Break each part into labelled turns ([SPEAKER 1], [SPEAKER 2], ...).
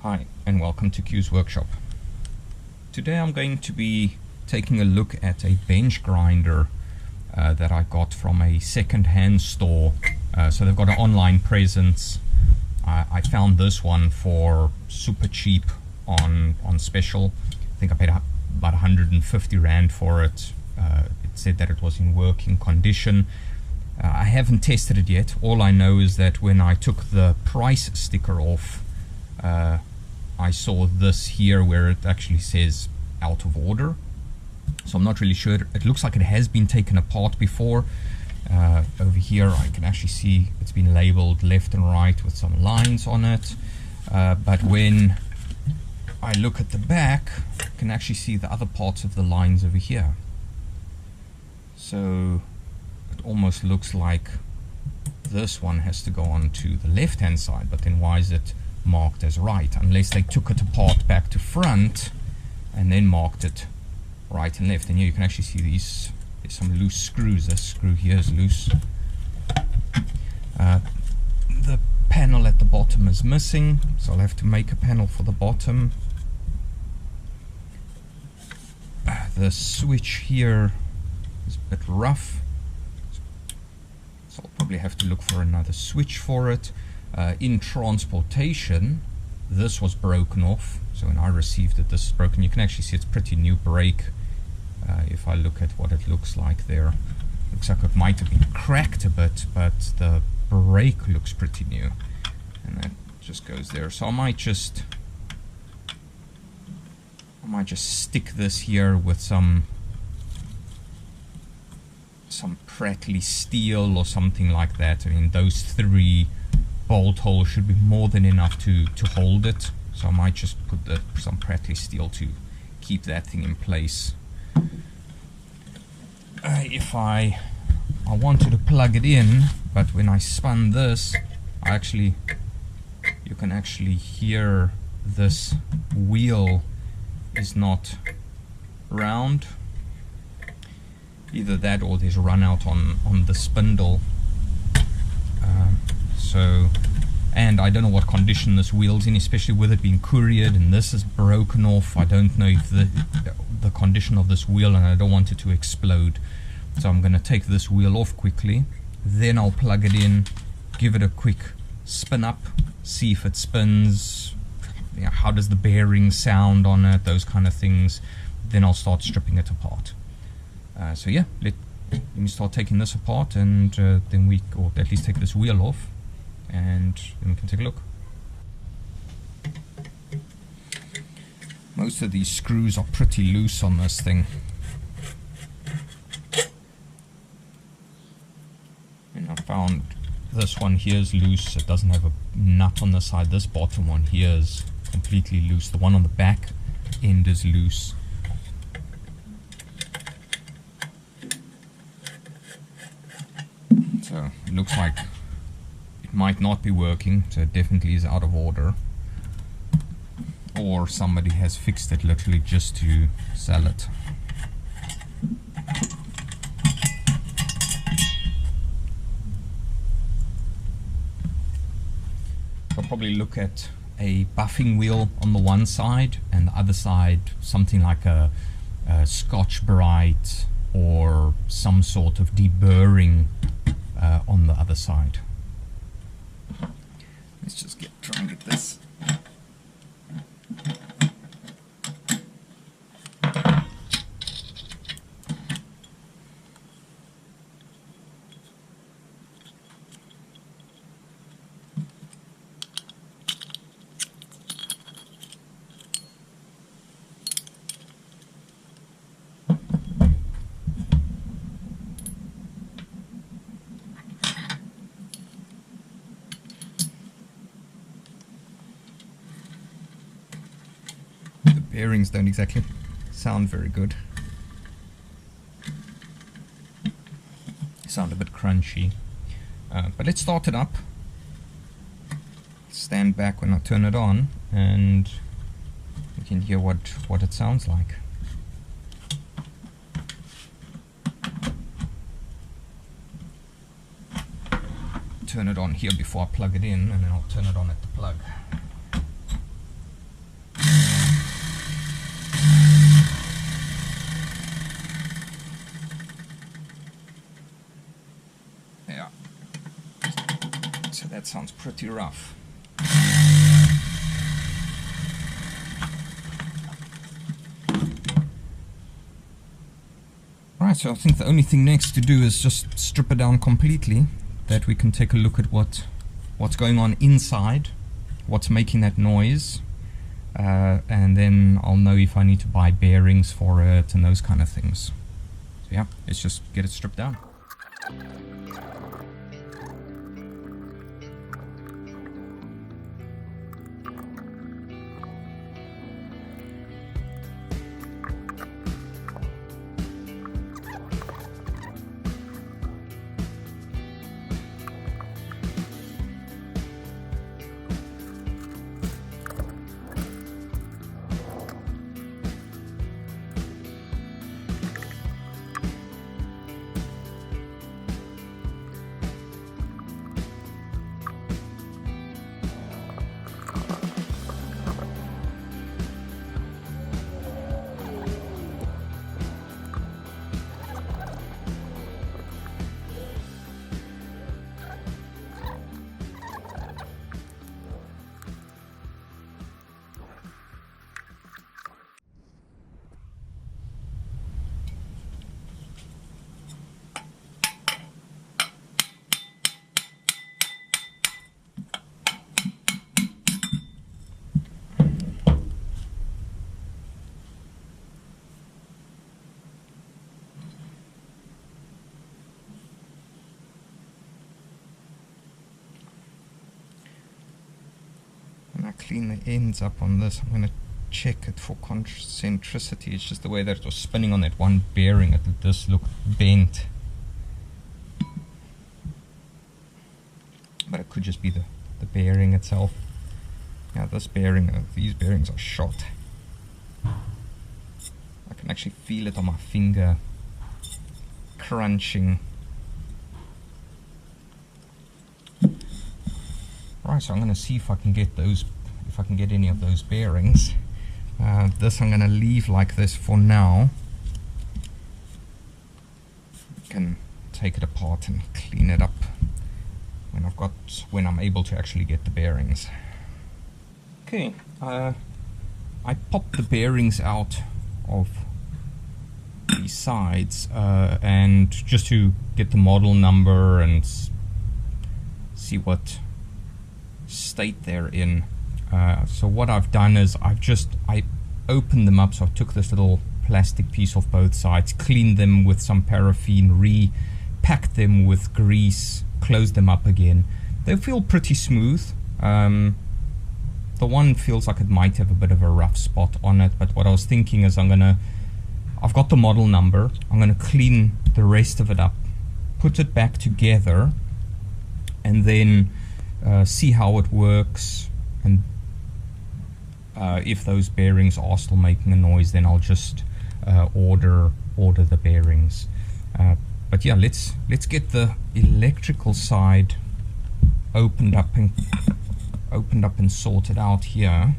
[SPEAKER 1] Hi and welcome to Q's Workshop. Today I'm going to be taking a look at a bench grinder that I got from a second-hand store. So they've got an online presence. I found this one for super cheap on special. I think I paid about 150 Rand for it. It said that it was in working condition. I haven't tested it yet. All I know is that when I took the price sticker off, I saw this here where it actually says out of order. So I'm not really sure. It looks like it has been taken apart before. Over here I can actually see it's been labeled left and right with some lines on it. But when I look at the back, I can actually see the other parts of the lines over here. So it almost looks like this one has to go on to the left hand side, but then why is it marked as right? Unless they took it apart back to front and then marked it right and left. And here you can actually see there's some loose screws. This screw here is loose. The panel at the bottom is missing, so I'll have to make a panel for the bottom. The switch here is a bit rough, so I'll probably have to look for another switch for it. In transportation, this was broken off, so when I received it, this is broken. You can actually see it's pretty new brake. If I look at what it looks like there, looks like it might have been cracked a bit, but the brake looks pretty new, and that just goes there. So I might just stick this here with some Pratley steel or something like that. I mean, those 3 bolt holes should be more than enough to hold it. So I might just put some Pratley steel to keep that thing in place. If I wanted to plug it in, but when I spun this, you can actually hear this wheel is not round. Either that or there's a run out on the spindle. And I don't know what condition this wheel's in, especially with it being couriered and this is broken off. I don't know if the condition of this wheel, and I don't want it to explode. So I'm going to take this wheel off quickly, then I'll plug it in, give it a quick spin up, see if it spins, you know, how does the bearing sound on it, those kind of things. Then I'll start stripping it apart. So yeah, let me start taking this apart, and then or at least take this wheel off, and then we can take a look. Most of these screws are pretty loose on this thing. And I found this one here is loose. It doesn't have a nut on the side. This bottom one here is completely loose. The one on the back end is loose. So it looks like it might not be working, so it definitely is out of order. Or somebody has fixed it literally just to sell it. I'll probably look at a buffing wheel on the one side, and the other side something like a Scotch-Brite or some sort of deburring on the other side. Let's just try and get this. Bearings don't exactly sound very good. They sound a bit crunchy. But let's start it up. Stand back when I turn it on, and you can hear what it sounds like. Turn it on here before I plug it in, and then I'll turn it on at the plug. That sounds pretty rough. Right, so I think the only thing next to do is just strip it down completely, that we can take a look at what's going on inside, what's making that noise, and then I'll know if I need to buy bearings for it and those kind of things. So yeah, let's just get it stripped down. Clean the ends up on this. I'm going to check it for concentricity. It's just the way that it was spinning on that one bearing. It does look bent, but it could just be the bearing itself. Now this bearing, these bearings are shot. I can actually feel it on my finger crunching. Right, so I'm going to see if I can get those, if I can get any of those bearings. This I'm going to leave like this for now. Can take it apart and clean it up when I'm able to actually get the bearings. Okay, I popped the bearings out of the sides and just to get the model number and see what state they're in. So what I've done is I opened them up. So I took this little plastic piece off both sides, cleaned them with some paraffin, repacked them with grease, closed them up again. They feel pretty smooth. The one feels like it might have a bit of a rough spot on it, but what I was thinking is I've got the model number. I'm going to clean the rest of it up, put it back together, and then see how it works, and if those bearings are still making a noise, then I'll just order the bearings. But yeah, let's get the electrical side opened up and sorted out here.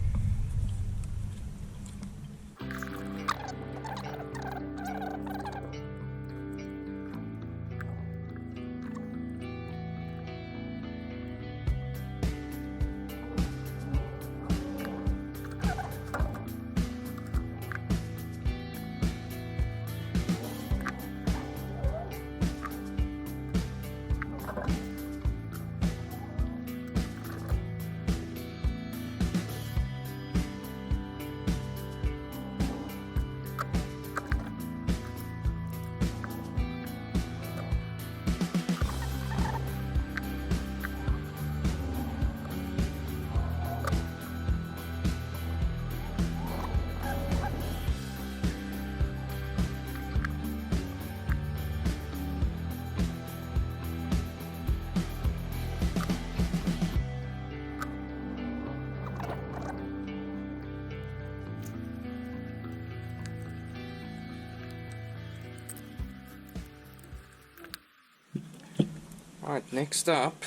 [SPEAKER 1] Alright, next up,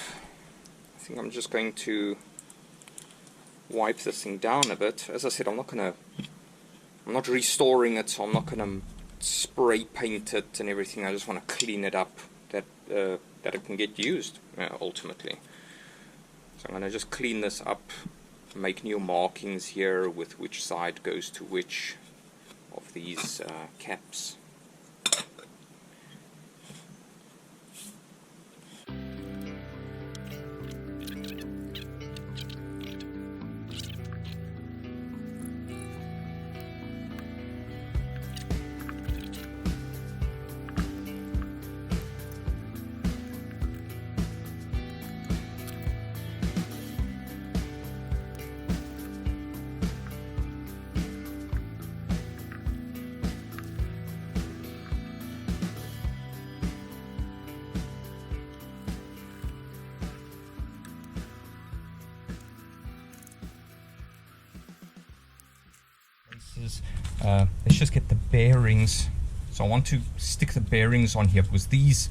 [SPEAKER 1] I think I'm just going to wipe this thing down a bit. As I said, I'm not restoring it, so I'm not gonna spray paint it and everything. I just want to clean it up that it can get used ultimately. So I'm going to just clean this up, make new markings here with which side goes to which of these caps. Let's just get the bearings. So I want to stick the bearings on here because the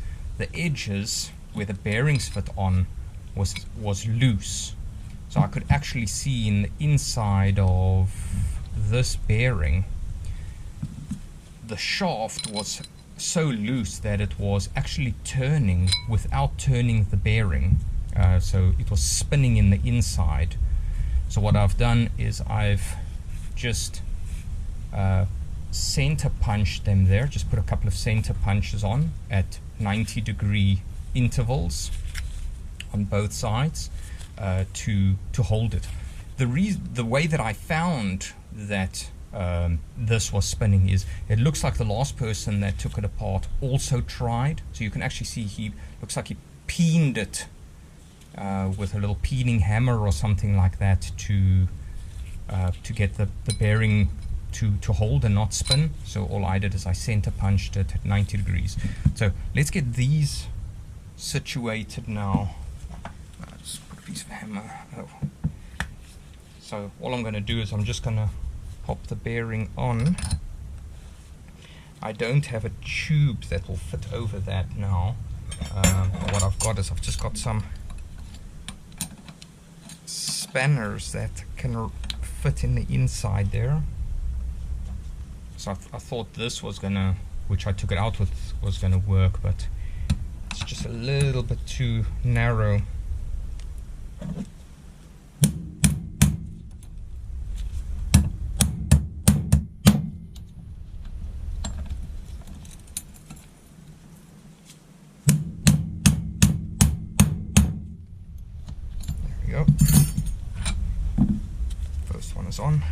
[SPEAKER 1] edges where the bearings fit on was loose. So I could actually see in the inside of this bearing, the shaft was so loose that it was actually turning without turning the bearing. So it was spinning in the inside. So what I've done is I've just center punched them there, just put a couple of center punches on at 90-degree intervals on both sides to hold it. The way that I found that this was spinning is it looks like the last person that took it apart also tried. So you can actually see he looks like he peened it with a little peening hammer or something like that to get the bearing to hold and not spin. So all I did is I center punched it at 90 degrees. So let's get these situated now. Let's put a piece of hammer. Oh. So all I'm going to do is I'm just going to pop the bearing on. I don't have a tube that will fit over that now. What I've got is I've just got some spanners that can fit in the inside there. So I thought this was gonna, which I took it out with, was gonna work, but it's just a little bit too narrow. There we go. First one is on.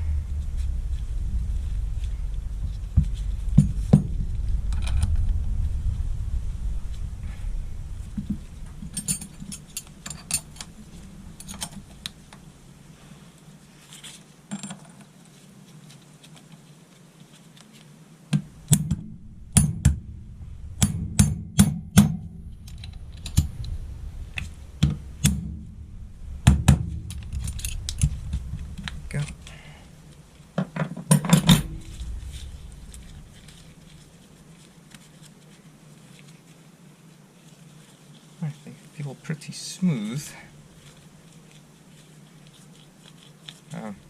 [SPEAKER 1] They feel pretty smooth.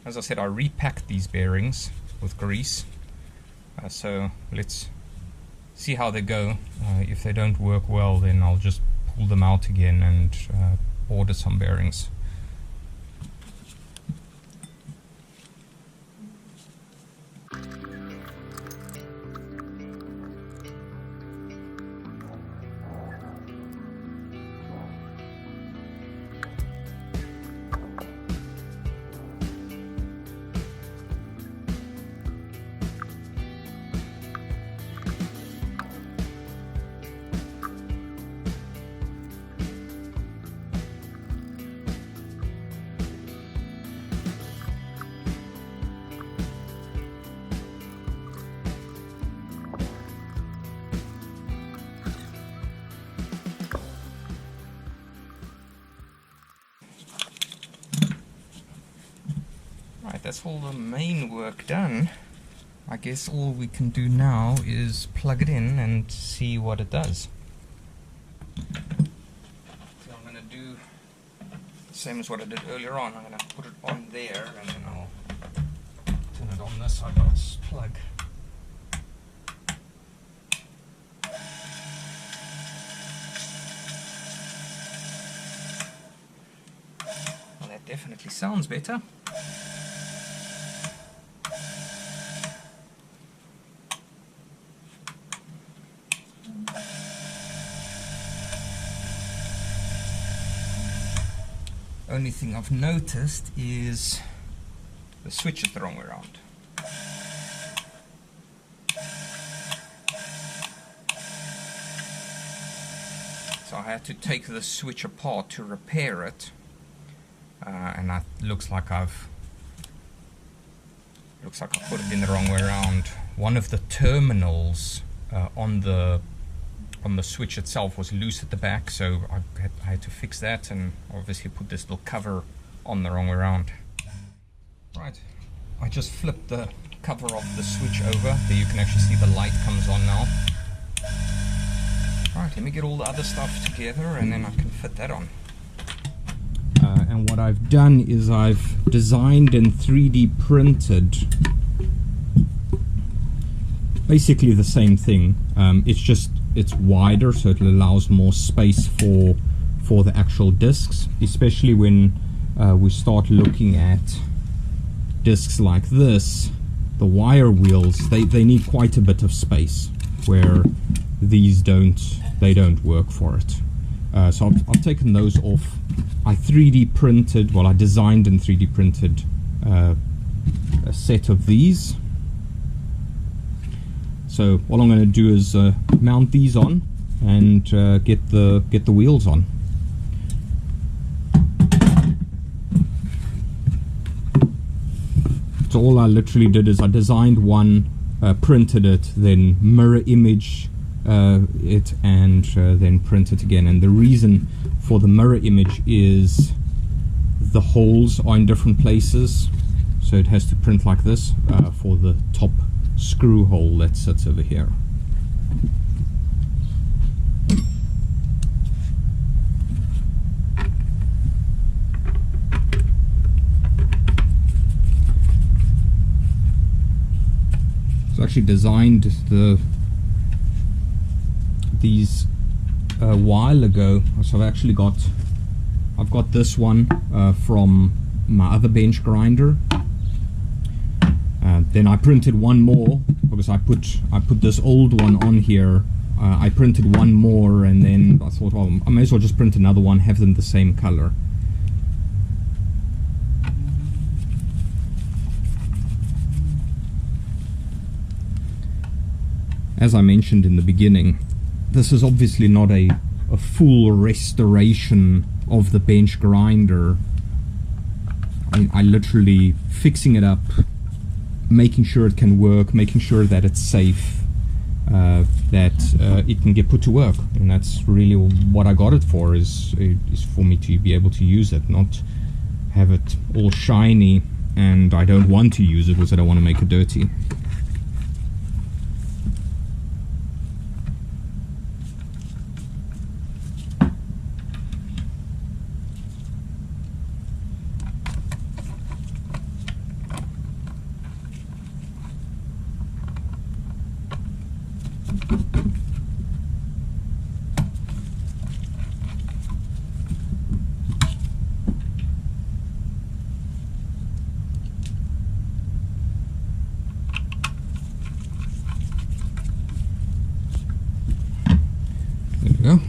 [SPEAKER 1] As I said, I repacked these bearings with grease. So let's see how they go. If they don't work well, then I'll just pull them out again and order some bearings. That's all the main work done. I guess all we can do now is plug it in and see what it does. So I'm going to do the same as what I did earlier on. I'm going to put it on there and then I'll turn it on this side of this plug. At least sounds better. Only thing I've noticed is the switch is the wrong way around. So I had to take the switch apart to repair it, and that looks like I put it in the wrong way around. One of the terminals on the switch itself was loose at the back, so I had to fix that, and obviously put this little cover on the wrong way around. Right, I just flipped the cover of the switch over. There you can actually see the light comes on now. Right, let me get all the other stuff together and then I can fit that on. And what I've done is I've designed and 3D printed basically the same thing. It's wider, so it allows more space for the actual discs, especially when we start looking at discs like this. The wire wheels, they need quite a bit of space, where these don't work for it. So I've taken those off. I 3D printed, well, I designed and 3D printed a set of these. So all I'm going to do is mount these on and get the wheels on. So all I literally did is I designed one, printed it, then mirror image it, and then print it again. And the reason for the mirror image is the holes are in different places, so it has to print like this for the top screw hole that sits over here. So I actually designed these a while ago. So I've got this one from my other bench grinder. Then I printed one more because I put this old one on here. I printed one more, and then I thought, well, I may as well just print another one, have them the same color. As I mentioned in the beginning, this is obviously not a full restoration of the bench grinder. I literally fixing it up, making sure it can work, making sure that it's safe, that it can get put to work. And that's really what I got it for, is for me to be able to use it, not have it all shiny and I don't want to use it because I don't want to make it dirty. There we go.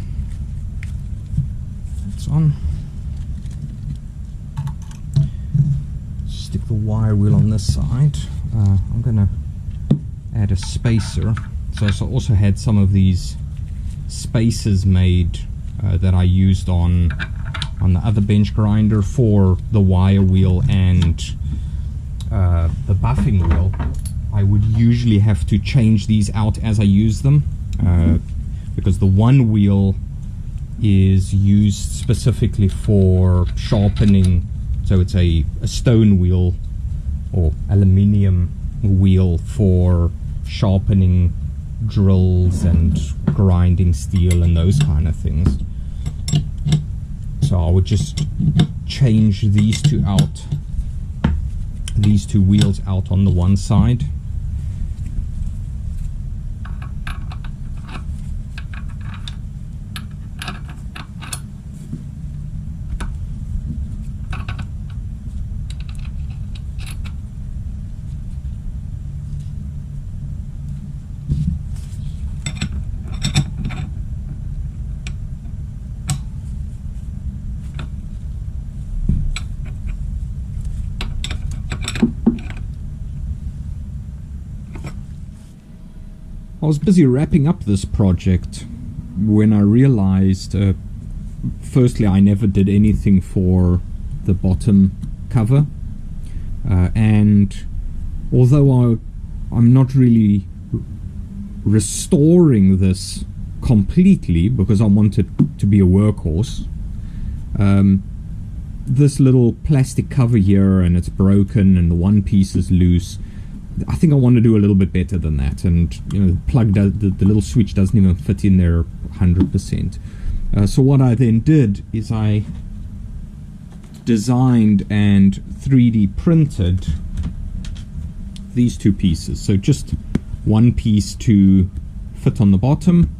[SPEAKER 1] It's on. Stick the wire wheel on this side. I'm gonna add a spacer. So I also had some of these spacers made that I used on the other bench grinder for the wire wheel and the buffing wheel. I would usually have to change these out as I use them, because the one wheel is used specifically for sharpening, so it's a stone wheel or aluminium wheel for sharpening drills and grinding steel and those kind of things. So I would just change these two wheels out on the one side. I was busy wrapping up this project when I realized, firstly, I never did anything for the bottom cover, and although I'm not really restoring this completely because I want it to be a workhorse, this little plastic cover here, and it's broken and the one piece is loose. I think I want to do a little bit better than that, and you know, the little switch doesn't even fit in there 100%. So what I then did is I designed and 3D printed these two pieces. So just one piece to fit on the bottom,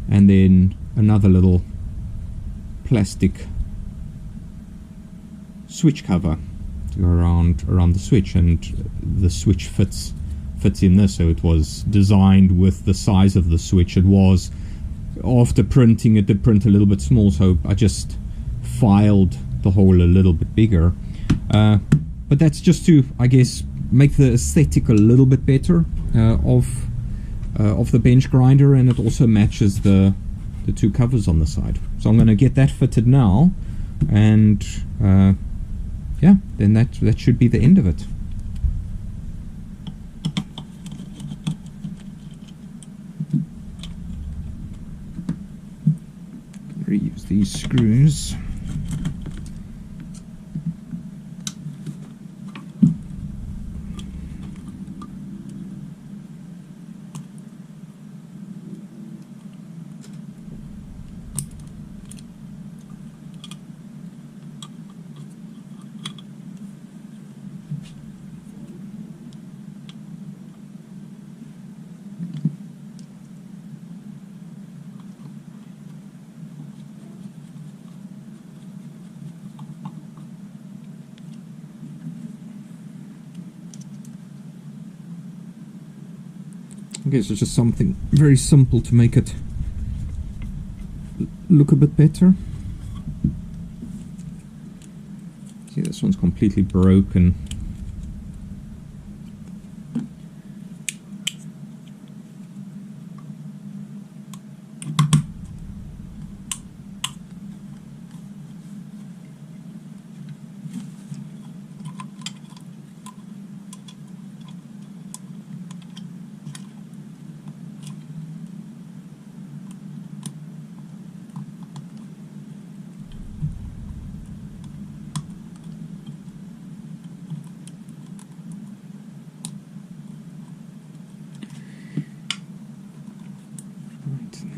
[SPEAKER 1] and then another little plastic switch cover to go around the switch, and the switch fits in this. So it was designed with the size of the switch. It was, after printing, it did print a little bit small, so I just filed the hole a little bit bigger, but that's just to, I guess, make the aesthetic a little bit better of the bench grinder, and it also matches the two covers on the side. So I'm going to get that fitted now, and yeah, then that should be the end of it. Reuse these screws. Okay, so just something very simple to make it look a bit better. See, this one's completely broken.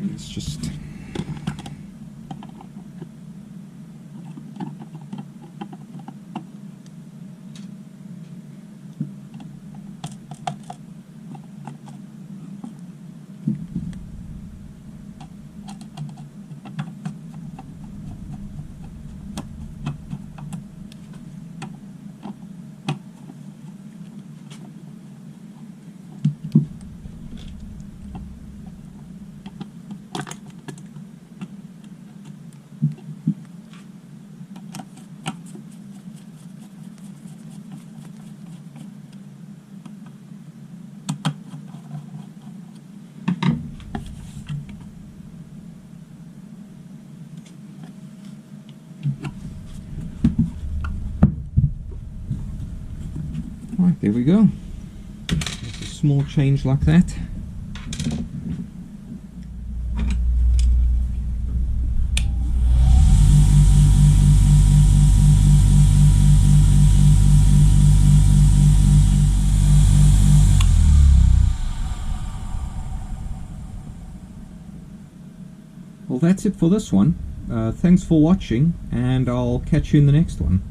[SPEAKER 1] Let's just right, there we go. Just a small change like that. Well, that's it for this one. Thanks for watching, and I'll catch you in the next one.